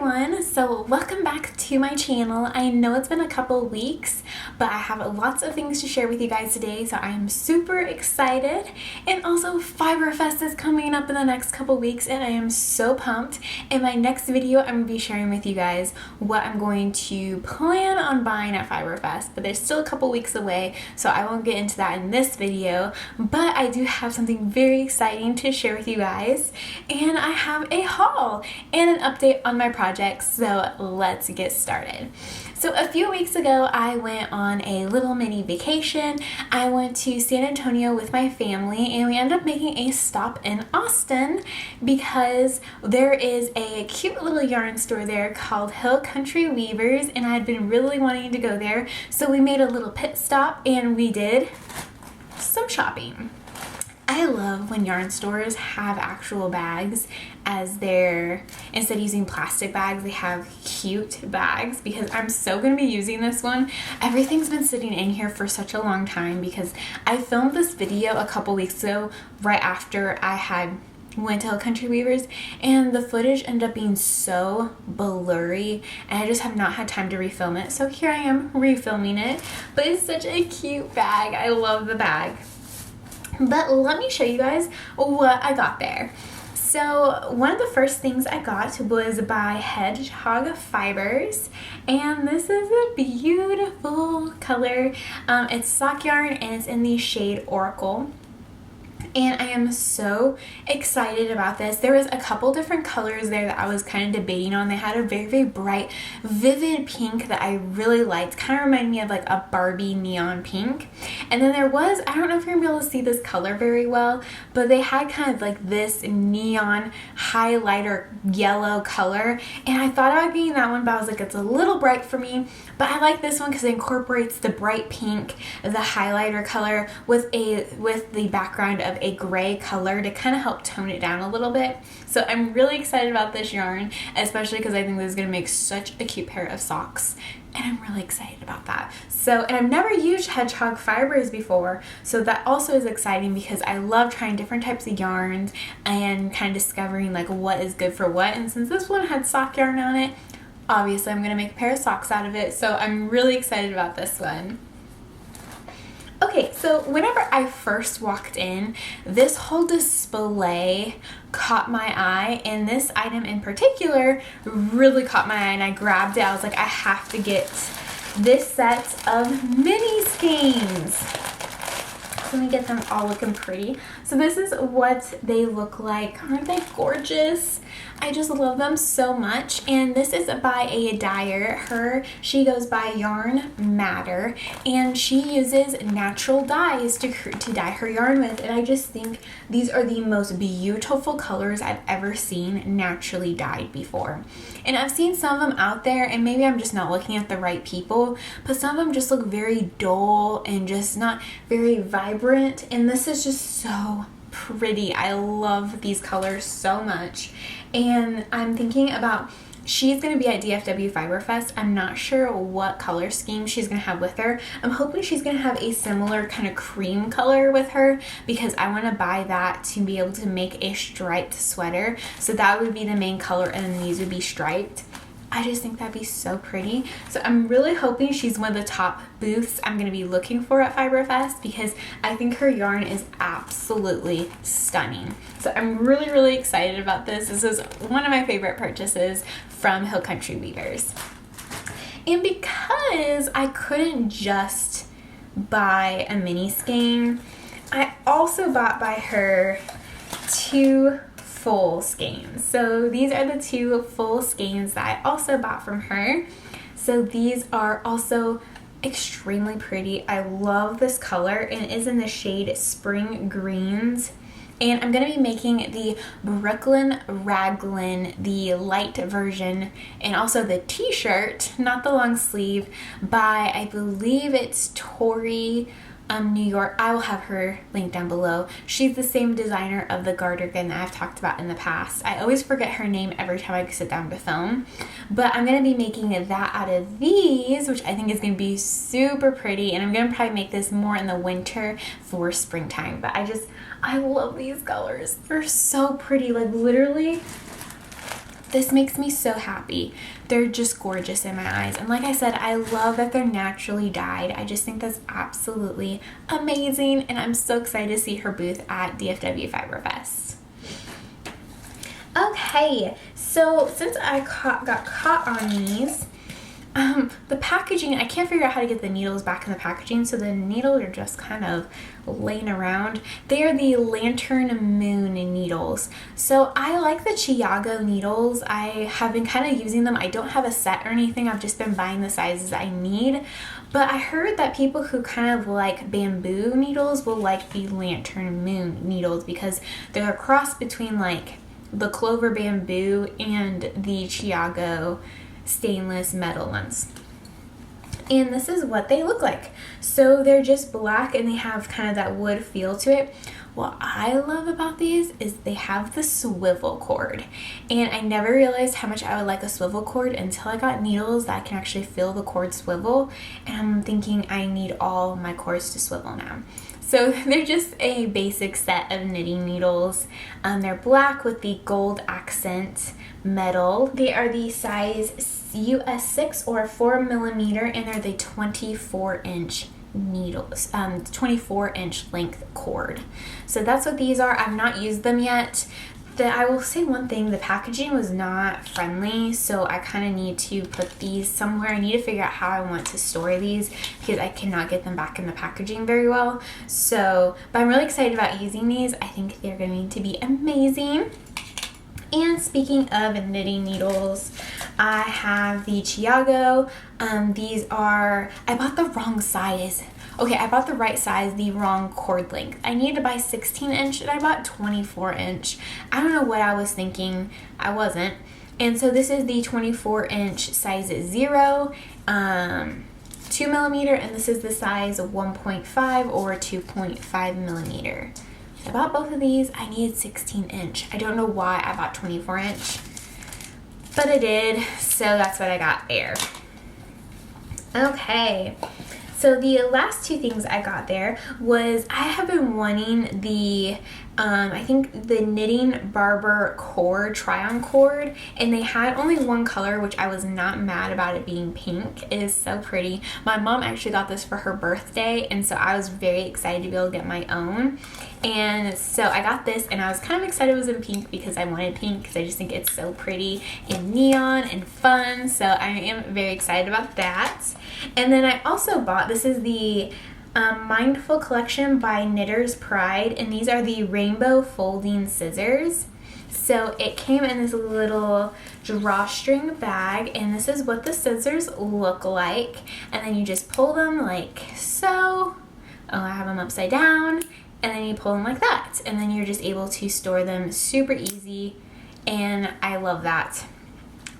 everyone, so welcome back to my channel. I know it's been a couple weeks, but I have lots of things to share with you guys today, so I am super excited. And also Fiberfest is coming up in the next couple weeks and I am so pumped. In my next video I'm going to be sharing with you guys what I'm going to plan on buying at Fiberfest, but there's still a couple weeks away, so I won't get into that in this video, but I do have something very exciting to share with you guys, and I have a haul and an update on my projects, so let's get started. So a few weeks ago I went on a little mini vacation. I went to San Antonio with my family and we ended up making a stop in Austin because there is a cute little yarn store there called Hill Country Weavers, and I had been really wanting to go there, so we made a little pit stop and we did some shopping. I love when yarn stores have actual bags as their, instead of using plastic bags, they have cute bags, because I'm so going to be using this one. Everything's been sitting in here for such a long time because I filmed this video a couple weeks ago right after I had went to Hill Country Weavers, and the footage ended up being so blurry and I just have not had time to refilm it. So here I am refilming it, but it's such a cute bag. I love the bag. But let me show you guys what I got there. So one of the first things I got was by Hedgehog Fibers, and this is a beautiful color. It's sock yarn and it's in the shade Oracle. And I am so excited about this. There was a couple different colors there that I was kind of debating on. They had a very, very bright, vivid pink that I really liked. Kind of reminded me of like a Barbie neon pink. And then there was, I don't know if you're going to be able to see this color very well, but they had kind of like this neon highlighter yellow color. And I thought about getting that one, but I was like, it's a little bright for me. But I like this one because it incorporates the bright pink, the highlighter color with the background of a gray color to kind of help tone it down a little bit. So I'm really excited about this yarn, especially because I think this is going to make such a cute pair of socks, and I'm really excited about that. So, and I've never used Hedgehog Fibers before, so that also is exciting because I love trying different types of yarns and kind of discovering like what is good for what. And since this one had sock yarn on it, obviously I'm going to make a pair of socks out of it, so I'm really excited about this one. Okay, so whenever I first walked in, this whole display caught my eye, and this item in particular really caught my eye, and I grabbed it. I was like, I have to get this set of mini skeins. Let me get them all looking pretty. So this is what they look like. Aren't they gorgeous? I just love them so much. And this is by a dyer. She goes by Yarn Matter, and she uses natural dyes to dye her yarn with. And I just think these are the most beautiful colors I've ever seen naturally dyed before. And I've seen some of them out there, and maybe I'm just not looking at the right people, but some of them just look very dull and just not very vibrant. And this is just so pretty. I love these colors so much. And I'm thinking about, she's going to be at DFW Fiberfest. I'm not sure what color scheme she's going to have with her. I'm hoping she's going to have a similar kind of cream color with her, because I want to buy that to be able to make a striped sweater. So that would be the main color, and then these would be striped. I just think that'd be so pretty. So I'm really hoping she's one of the top booths I'm going to be looking for at Fiberfest, because I think her yarn is absolutely stunning. So I'm really, really excited about this. This is one of my favorite purchases from Hill Country Weavers. And because I couldn't just buy a mini skein, I also bought by her two full skeins. So these are the two full skeins that I also bought from her. So these are also extremely pretty. I love this color, and it is in the shade Spring Greens. And I'm going to be making the Brooklyn Raglan, the light version, and also the t-shirt, not the long sleeve, by, I believe it's Tori New York. I will have her linked down below. She's the same designer of the Gartergan that I've talked about in the past. I always forget her name every time I sit down to film, but I'm going to be making that out of these, which I think is going to be super pretty, and I'm going to probably make this more in the winter for springtime. But I love these colors. They're so pretty. Like literally, This makes me so happy. They're just gorgeous in my eyes. And like I said, I love that they're naturally dyed. I just think that's absolutely amazing. And I'm so excited to see her booth at DFW Fiberfest. Okay, so since I got caught on these, the packaging, I can't figure out how to get the needles back in the packaging, so the needles are just kind of laying around. They are the Lantern Moon needles. So I like the Chiago needles. I have been kind of using them. I don't have a set or anything. I've just been buying the sizes I need. But I heard that people who kind of like bamboo needles will like the Lantern Moon needles because they're a cross between like the Clover bamboo and the Chiago stainless metal ones. And this is what they look like. So they're just black and they have kind of that wood feel to it. What I love about these is they have the swivel cord, and I never realized how much I would like a swivel cord until I got needles that can actually feel the cord swivel, and I'm thinking I need all my cords to swivel now. So they're just a basic set of knitting needles. They're black with the gold accent metal. They are the size US 6 or 4 millimeter, and they're the 24-inch needles, 24-inch length cord. So that's what these are. I've not used them yet. I will say one thing, the packaging was not friendly, so I kind of need to put these somewhere. I need to figure out how I want to store these because I cannot get them back in the packaging very well. So, but I'm really excited about using these. I think they're going to be amazing. And speaking of knitting needles, I have the Chiago. These are, I bought the wrong size. Okay, I bought the right size, the wrong cord length. I needed to buy 16-inch and I bought 24-inch. I don't know what I was thinking. I wasn't. And so this is the 24-inch size 0, 2 millimeter, and this is the size 1.5 or 2.5 millimeter. I bought both of these. I needed 16-inch. I don't know why I bought 24-inch, but I did, so that's what I got there. Okay, so the last two things I got there was I have been wanting the I think the Knitting Barber cord, try-on cord, and they had only one color, which I was not mad about it being pink. It is so pretty. My mom actually got this for her birthday, and so I was very excited to be able to get my own. And so I got this, and I was kind of excited it was in pink because I wanted pink because I just think it's so pretty and neon and fun. So I am very excited about that. And then I also bought, this is the Mindful Collection by Knitter's Pride, and these are the rainbow folding scissors. So it came in this little drawstring bag, and this is what the scissors look like. And then you just pull them like so. Oh, I have them upside down. And then you pull them like that, and then you're just able to store them super easy, and I love that.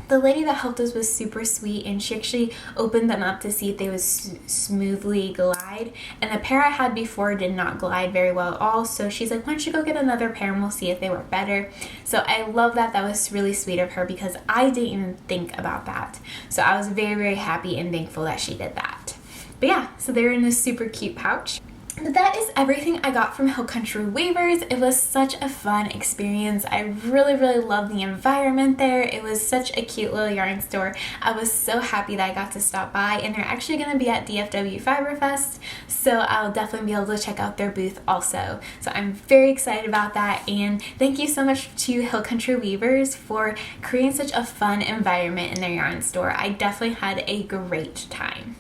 The lady that helped us was super sweet, and she actually opened them up to see if they would smoothly glide, and the pair I had before did not glide very well at all, so she's like, why don't you go get another pair and we'll see if they work better. So I love that. That was really sweet of her because I didn't even think about that. So I was very, very happy and thankful that she did that. But yeah, so they're in this super cute pouch. But that is everything I got from Hill Country Weavers. It was such a fun experience. I really, really loved the environment there. It was such a cute little yarn store. I was so happy that I got to stop by, and they're actually going to be at DFW Fiberfest, so I'll definitely be able to check out their booth also. So I'm very excited about that, and thank you so much to Hill Country Weavers for creating such a fun environment in their yarn store. I definitely had a great time.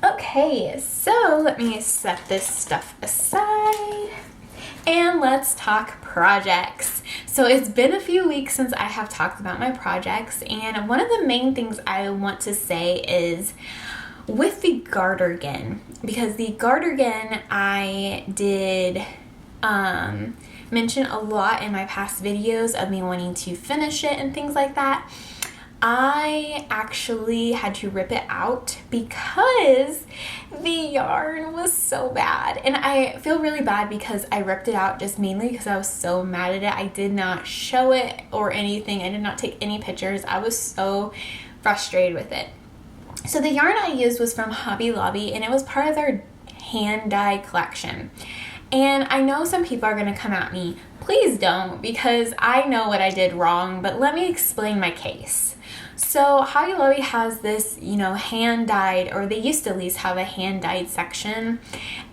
Okay, so let me set this stuff aside and let's talk projects. So it's been a few weeks since I have talked about my projects, and one of the main things I want to say is with the Gartergan, because the Gartergan I did mention a lot in my past videos of me wanting to finish it and things like that. I actually had to rip it out because the yarn was so bad, and I feel really bad because I ripped it out just mainly because I was so mad at it. I did not show it or anything. I did not take any pictures. I was so frustrated with it. So the yarn I used was from Hobby Lobby, and it was part of their hand dye collection. And I know some people are going to come at me, please don't, because I know what I did wrong, but let me explain my case. So Hobby Lobby has this, hand-dyed, or they used to at least have a hand-dyed section,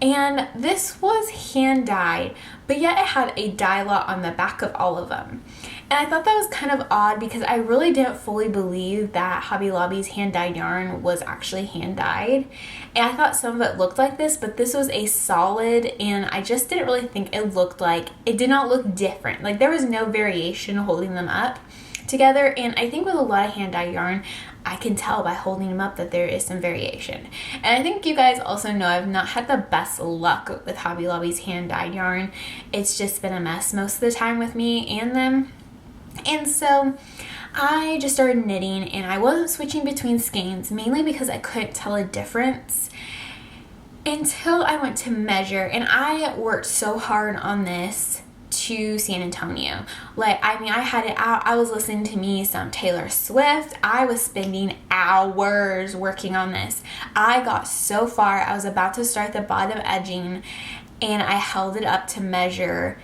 and this was hand-dyed, but yet it had a dye lot on the back of all of them. And I thought that was kind of odd because I really didn't fully believe that Hobby Lobby's hand-dyed yarn was actually hand-dyed. And I thought some of it looked like this, but this was a solid, and I just didn't really think it did not look different. Like, there was no variation holding them up together, and I think with a lot of hand-dyed yarn, I can tell by holding them up that there is some variation. And I think you guys also know I've not had the best luck with Hobby Lobby's hand-dyed yarn. It's just been a mess most of the time with me and them. And so I just started knitting, and I wasn't switching between skeins, mainly because I couldn't tell a difference until I went to measure. And I worked so hard on this to San Antonio. I had it out. I was listening to me some Taylor Swift. I was spending hours working on this. I got so far. I was about to start the bottom edging, and I held it up to measure,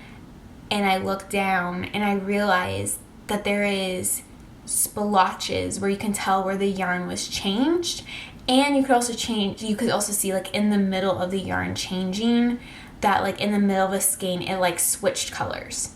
and I looked down, and I realized that there is splotches where you can tell where the yarn was changed, and you could also see in the middle of the yarn changing, that in the middle of a skein it switched colors.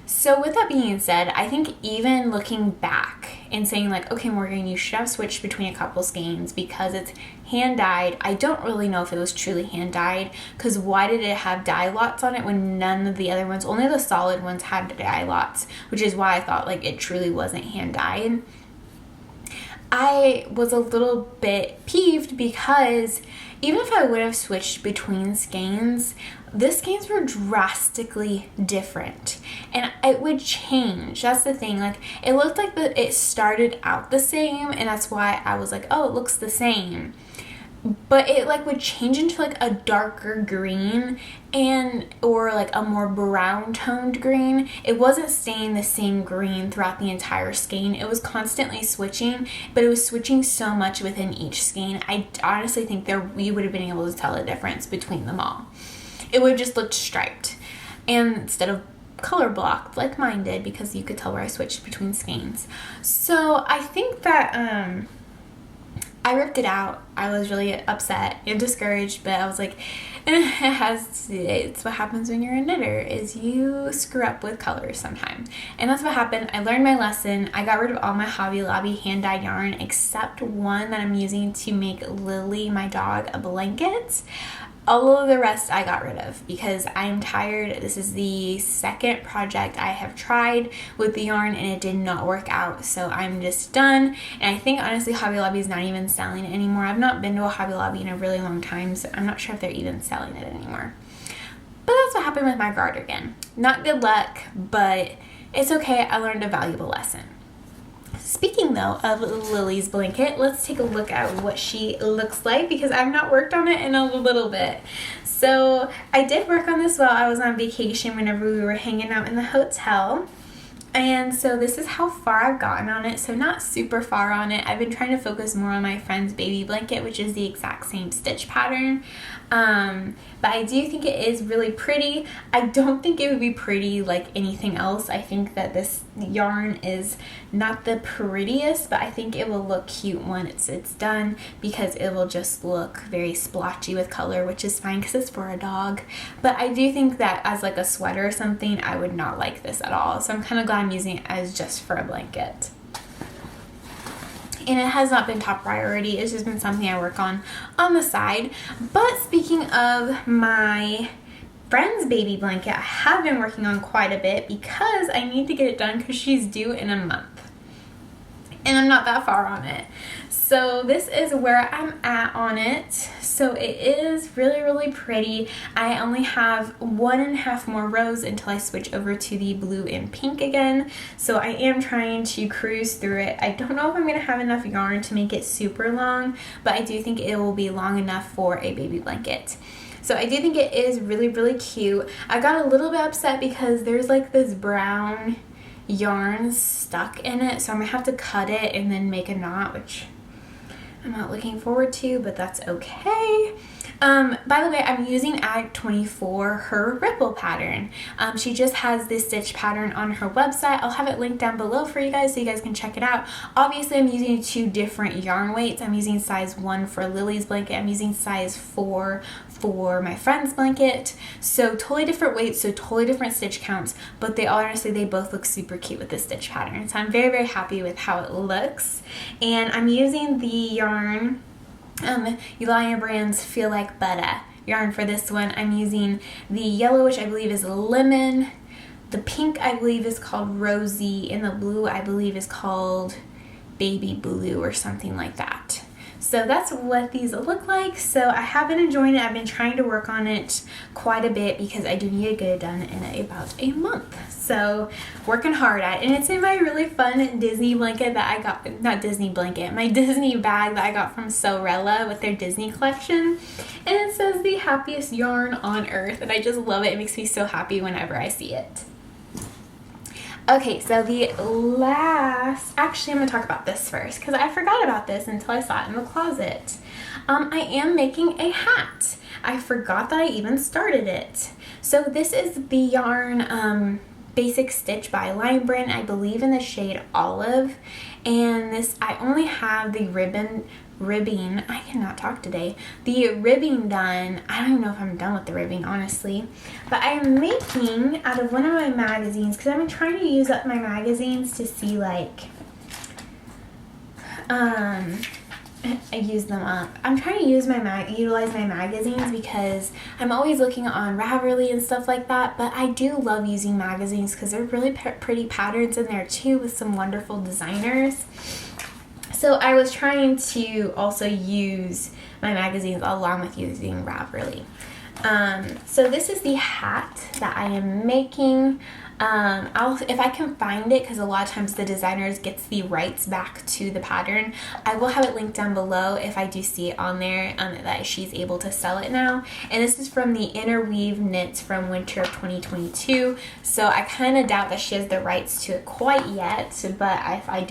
So with that being said, I think even looking back and saying okay, Morgan, you should have switched between a couple skeins because it's hand dyed. I don't really know if it was truly hand dyed, because why did it have dye lots on it when none of the other ones, only the solid ones, had dye lots, which is why I thought it truly wasn't hand dyed. I was a little bit peeved because even if I would have switched between skeins, the skeins were drastically different, and it would change. That's the thing. It looked like it started out the same, and that's why I was oh, it looks the same. But it would change into a darker green or a more brown toned green. It wasn't staying the same green throughout the entire skein. It was constantly switching, but it was switching so much within each skein. I honestly think you would have been able to tell a difference between them all. It would have just looked striped, and instead of color blocked like mine did, because you could tell where I switched between skeins. So I think that I ripped it out. I was really upset and discouraged, but I was it's what happens when you're a knitter, is you screw up with colors sometime. And that's what happened. I learned my lesson. I got rid of all my Hobby Lobby hand-dyed yarn except one that I'm using to make Lily, my dog, a blanket. All of the rest I got rid of because I'm tired. This is the second project I have tried with the yarn, and it did not work out, so I'm just done. And I think honestly Hobby Lobby is not even selling it anymore. I've not been to a Hobby Lobby in a really long time, so I'm not sure if they're even selling it anymore. But that's what happened with my gartergan. Not good luck, but it's okay. I learned a valuable lesson. Speaking though of Lily's blanket, let's take a look at what she looks like, because I've not worked on it in a little bit. So I did work on this while I was on vacation whenever we were hanging out in the hotel. And so this is how far I've gotten on it. So not super far on it. I've been trying to focus more on my friend's baby blanket, which is the exact same stitch pattern. But I do think it is really pretty. I don't think it would be pretty like anything else. I think that this yarn is not the prettiest, but I think it will look cute when it's done, because it will just look very splotchy with color, which is fine because it's for a dog. But I do think that as like a sweater or something, I would not like this at all. So I'm kind of glad I'm using it as just for a blanket. And it has not been top priority. It's just been something I work on the side. But speaking of my friend's baby blanket, I have been working on quite a bit because I need to get it done because she's due in a month. And I'm not that far on it. So this is where I'm at on it. So it is really, really pretty. I only have 1.5 more rows until I switch over to the blue and pink again. So I am trying to cruise through it. I don't know if I'm going to have enough yarn to make it super long, but I do think it will be long enough for a baby blanket. So I do think it is really, really cute. I got a little bit upset because there's like this brown yarn stuck in it. So I'm going to have to cut it and then make a knot, which I'm not looking forward to, but that's okay. By the way, I'm using Act 24, her ripple pattern. She just has this stitch pattern on her website. I'll have it linked down below for you guys so you guys can check it out. Obviously, I'm using 2 different yarn weights. I'm using size 1 for Lily's blanket. I'm using size 4 for my friend's blanket. So totally different weights, so totally different stitch counts, but they both look super cute with this stitch pattern. So I'm very, very happy with how it looks. And I'm using the yarn Yulia Brand's Feel Like Butter yarn for this one. I'm using the yellow, which I believe is lemon, the pink I believe is called Rosy, and the blue I believe is called Baby Blue or something like that. So that's what these look like. So I have been enjoying it. I've been trying to work on it quite a bit because I do need to get it done in about a month. So working hard at it. And it's in my really fun Disney blanket that I got, not Disney blanket, my Disney bag that I got from Sewrella with their Disney collection. And it says the happiest yarn on earth. And I just love it. It makes me so happy whenever I see it. Okay, so actually I'm going to talk about this first because I forgot about this until I saw it in the closet. I am making a hat. I forgot that I even started it. So this is the yarn Basic Stitch by Lion Brand, I believe in the shade Olive. And this, I only have the ribbing, I cannot talk today, the ribbing done. I don't even know if I'm done with the ribbing, honestly, but I'm making out of one of my magazines, because I've been trying to use up my magazines to see, like, I use them up. I'm trying to utilize my magazines because I'm always looking on Ravelry and stuff like that, but I do love using magazines because they're really pretty patterns in there too with some wonderful designers. So I was trying to also use my magazines along with using Ravelry. So this is the hat that I am making. If I can find it, because a lot of times the designers gets the rights back to the pattern, I will have it linked down below if I do see it on there, that she's able to sell it now. And this is from the Interweave Knits from winter of 2022. So I kind of doubt that she has the rights to it quite yet, but if I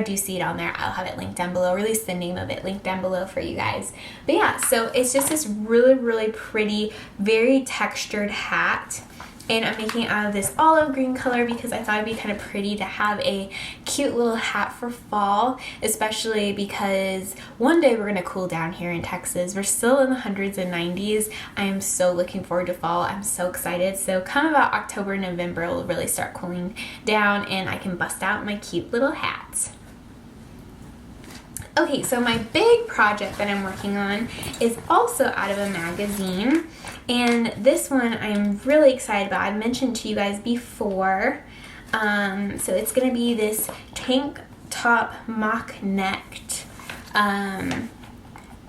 do see it on there, I'll have it linked down below, or at least the name of it linked down below for you guys. But yeah, so it's just this really, really pretty, very textured hat. And I'm making it out of this olive green color because I thought it'd be kind of pretty to have a cute little hat for fall, especially because one day we're going to cool down here in Texas. We're still in the hundreds and 90s. I am so looking forward to fall. I'm so excited. So come about October, November, it'll really start cooling down and I can bust out my cute little hat. Okay, so my big project that I'm working on is also out of a magazine, and this one I'm really excited about. I've mentioned to you guys before. So it's going to be this tank top mock necked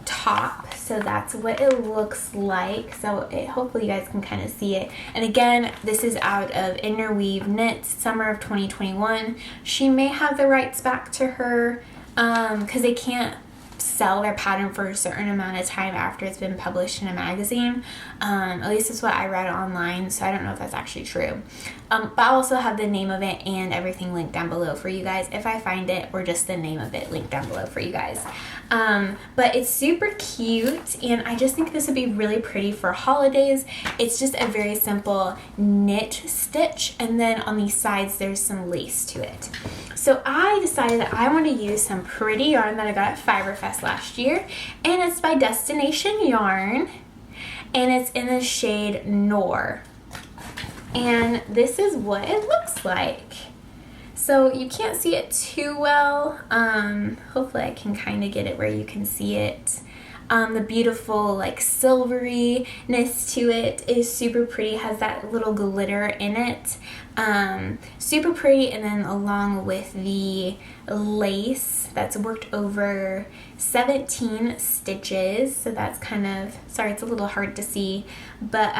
top. So that's what it looks like. So hopefully you guys can kind of see it. And again, this is out of Interweave Knits, summer of 2021. She may have the rights back to her, because they can't sell their pattern for a certain amount of time after it's been published in a magazine. At least that's what I read online, so I don't know if that's actually true. But I'll also have the name of it and everything linked down below for you guys if I find it, or just the name of it linked down below for you guys. But it's super cute, and I just think this would be really pretty for holidays. It's just a very simple knit stitch, and then on the sides there's some lace to it. So I decided that I want to use some pretty yarn that I got at Fiberfest last year, and it's by Destination Yarn, and it's in the shade Noir. And this is what it looks like. So you can't see it too well. Hopefully I can kind of get it where you can see it. The beautiful like silveryness to it is super pretty, has that little glitter in it. Super pretty, and then along with the lace that's worked over 17 stitches. So that's kind of, sorry, it's a little hard to see, but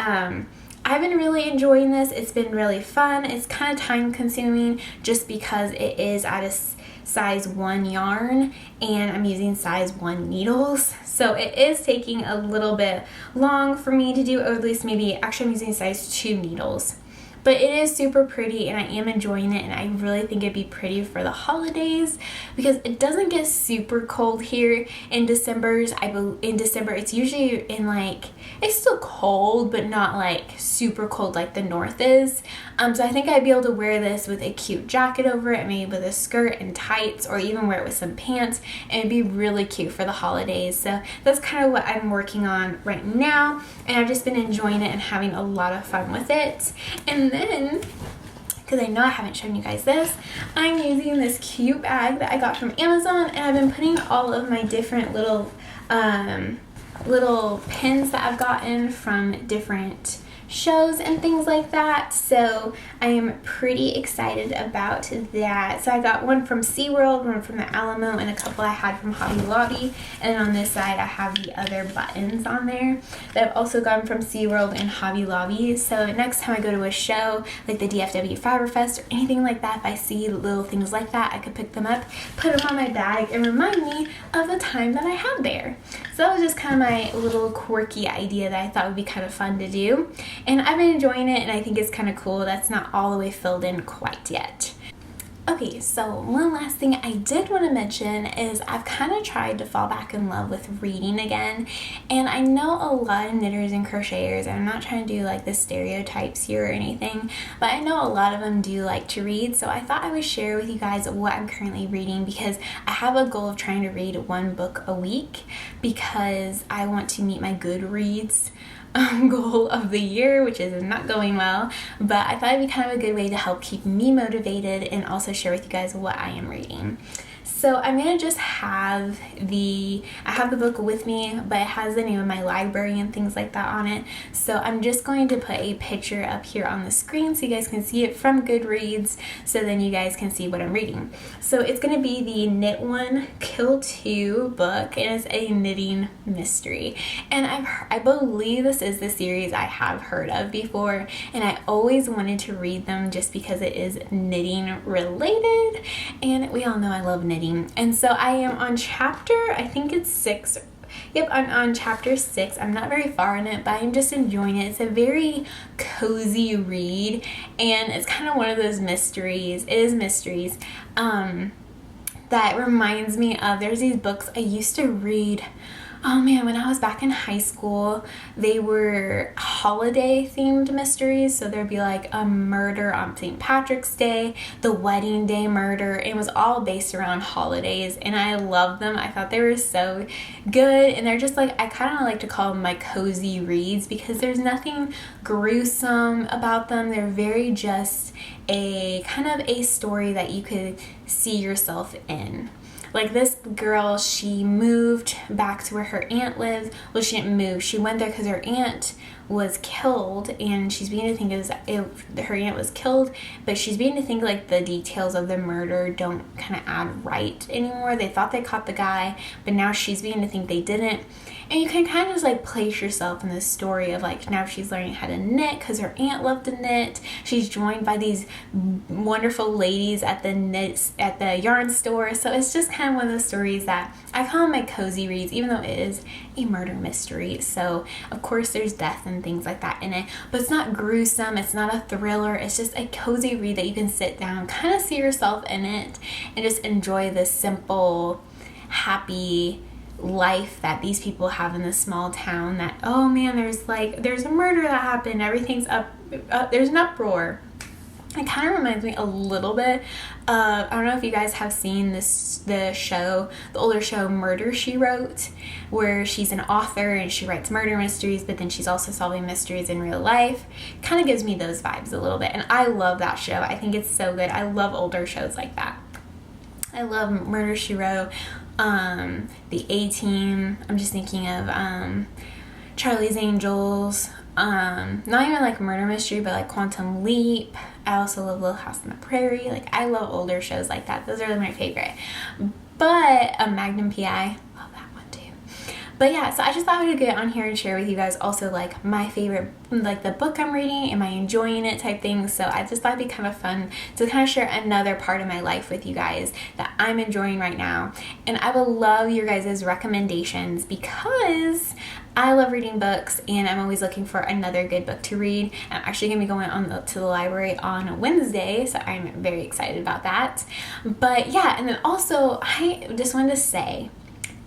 I've been really enjoying this. It's been really fun. It's kind of time consuming just because it is out of size 1 yarn and I'm using size 1 needles. So it is taking a little bit long for me to do, or at least maybe, actually I'm using size 2 needles. but it is super pretty and I am enjoying it, and I really think it'd be pretty for the holidays because it doesn't get super cold here in December. In December it's usually in like, it's still cold but not like super cold like the north is. So I think I'd be able to wear this with a cute jacket over it, maybe with a skirt and tights, or even wear it with some pants, and it'd be really cute for the holidays. So that's kind of what I'm working on right now, and I've just been enjoying it and having a lot of fun with it. And then, because I know I haven't shown you guys this, I'm using this cute bag that I got from Amazon, and I've been putting all of my different little pins that I've gotten from different shows and things like that. So I am pretty excited about that. So I got one from SeaWorld, one from the Alamo, and a couple I had from Hobby Lobby. And on this side I have the other buttons on there that I've also gotten from SeaWorld and Hobby Lobby. So next time I go to a show like the DFW Fiber Fest or anything like that, if I see little things like that, I could pick them up, put them on my bag, and remind me of the time that I had there. So that was just kind of my little quirky idea that I thought would be kind of fun to do. And I've been enjoying it, and I think it's kind of cool. That's not all the way filled in quite yet. Okay, so one last thing I did want to mention is I've kind of tried to fall back in love with reading again. And I know a lot of knitters and crocheters, and I'm not trying to do like the stereotypes here or anything, but I know a lot of them do like to read. So I thought I would share with you guys what I'm currently reading, because I have a goal of trying to read one book a week because I want to meet my Goodreads goal of the year, which is not going well, but I thought it'd be kind of a good way to help keep me motivated and also share with you guys what I am reading. So I'm gonna just have I have the book with me, but it has the name of my library and things like that on it. So I'm just going to put a picture up here on the screen so you guys can see it from Goodreads, so then you guys can see what I'm reading. So it's gonna be the Knit One, Kill Two book, and it's a knitting mystery. And I believe this is the series I have heard of before, and I always wanted to read them just because it is knitting related, and we all know I love knitting. And so I am on chapter, I think it's 6. Yep, I'm on chapter 6. I'm not very far in it, but I'm just enjoying it. It's a very cozy read, and it's kind of one of those mysteries. It is mysteries that reminds me of, there's these books I used to read. Oh man, when I was back in high school, they were holiday themed mysteries. So there'd be like a murder on St. Patrick's Day, the wedding day murder. It was all based around holidays, and I loved them. I thought they were so good, and they're just like, I kind of like to call them my cozy reads because there's nothing gruesome about them. They're very just a kind of a story that you could see yourself in. Like this girl, she moved back to where her aunt lives. Well, she didn't move. She went there because her aunt was killed, and she's beginning to think her aunt was killed, but she's beginning to think like the details of the murder don't kind of add right anymore. They thought they caught the guy, but now she's beginning to think they didn't. And you can kind of just like place yourself in this story of like, now she's learning how to knit because her aunt loved to knit. She's joined by these wonderful ladies at the yarn store. So it's just kind of one of those stories that I call my cozy reads, even though it is a murder mystery. So of course there's death and things like that in it, but it's not gruesome. It's not a thriller. It's just a cozy read that you can sit down, kind of see yourself in it, and just enjoy this simple, happy life that these people have in this small town. That, oh man, there's a murder that happened, everything's up, there's an uproar. It kind of reminds me a little bit of, I don't know if you guys have seen the older show Murder, She Wrote, where she's an author and she writes murder mysteries, but then she's also solving mysteries in real life. Kind of gives me those vibes a little bit, and I love that show. I think it's so good. I love older shows like that. I love Murder, She Wrote, The A-Team. I'm just thinking of Charlie's Angels. Not even like murder mystery, but like Quantum Leap. I also love Little House on the Prairie. Like, I love older shows like that. Those are my favorite. But Magnum P.I., love that one too. But yeah, so I just thought I would get on here and share with you guys also like my favorite, like the book I'm reading, am I enjoying it type thing. So I just thought it'd be kind of fun to kind of share another part of my life with you guys that I'm enjoying right now. And I would love your guys' recommendations because I love reading books and I'm always looking for another good book to read. I'm actually going to be going to the library on Wednesday, so I'm very excited about that. But yeah, and then also I just wanted to say,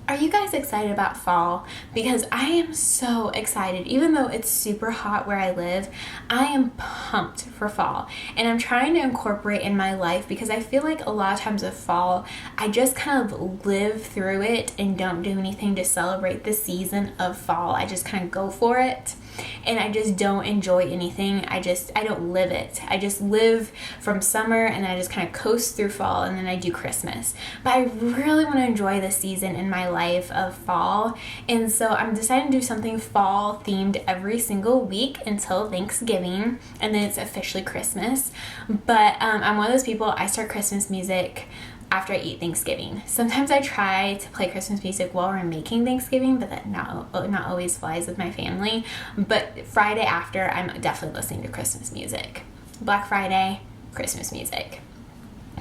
are you guys excited about fall? Because I am so excited. Even though it's super hot where I live, I am pumped for fall. And I'm trying to incorporate in my life because I feel like a lot of times of fall, I just kind of live through it and don't do anything to celebrate the season of fall. I just kind of go for it. And I just don't enjoy anything. I don't live it. I just live from summer and then I just kind of coast through fall and then I do Christmas. But I really want to enjoy the season in my life of fall. And so I'm deciding to do something fall themed every single week until Thanksgiving. And then it's officially Christmas. But I'm one of those people, I start Christmas music after I eat Thanksgiving. Sometimes I try to play Christmas music while we're making Thanksgiving, but that not always flies with my family. But Friday after, I'm definitely listening to Christmas music. Black Friday, Christmas music.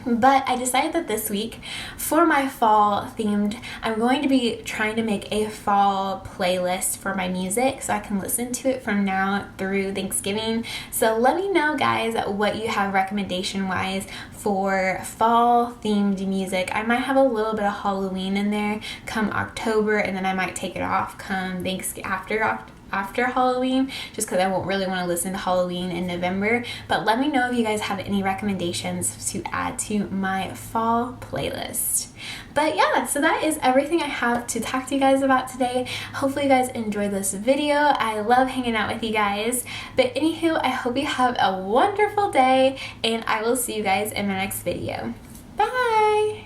But I decided that this week, for my fall themed, I'm going to be trying to make a fall playlist for my music so I can listen to it from now through Thanksgiving. So let me know, guys, what you have recommendation-wise for fall themed music. I might have a little bit of Halloween in there come October, and then I might take it off come after Halloween, just because I won't really want to listen to Halloween in November. But let me know if you guys have any recommendations to add to my fall playlist. But yeah, so that is everything I have to talk to you guys about today. Hopefully you guys enjoyed this video. I love hanging out with you guys. But anywho, I hope you have a wonderful day, and I will see you guys in my next video. Bye!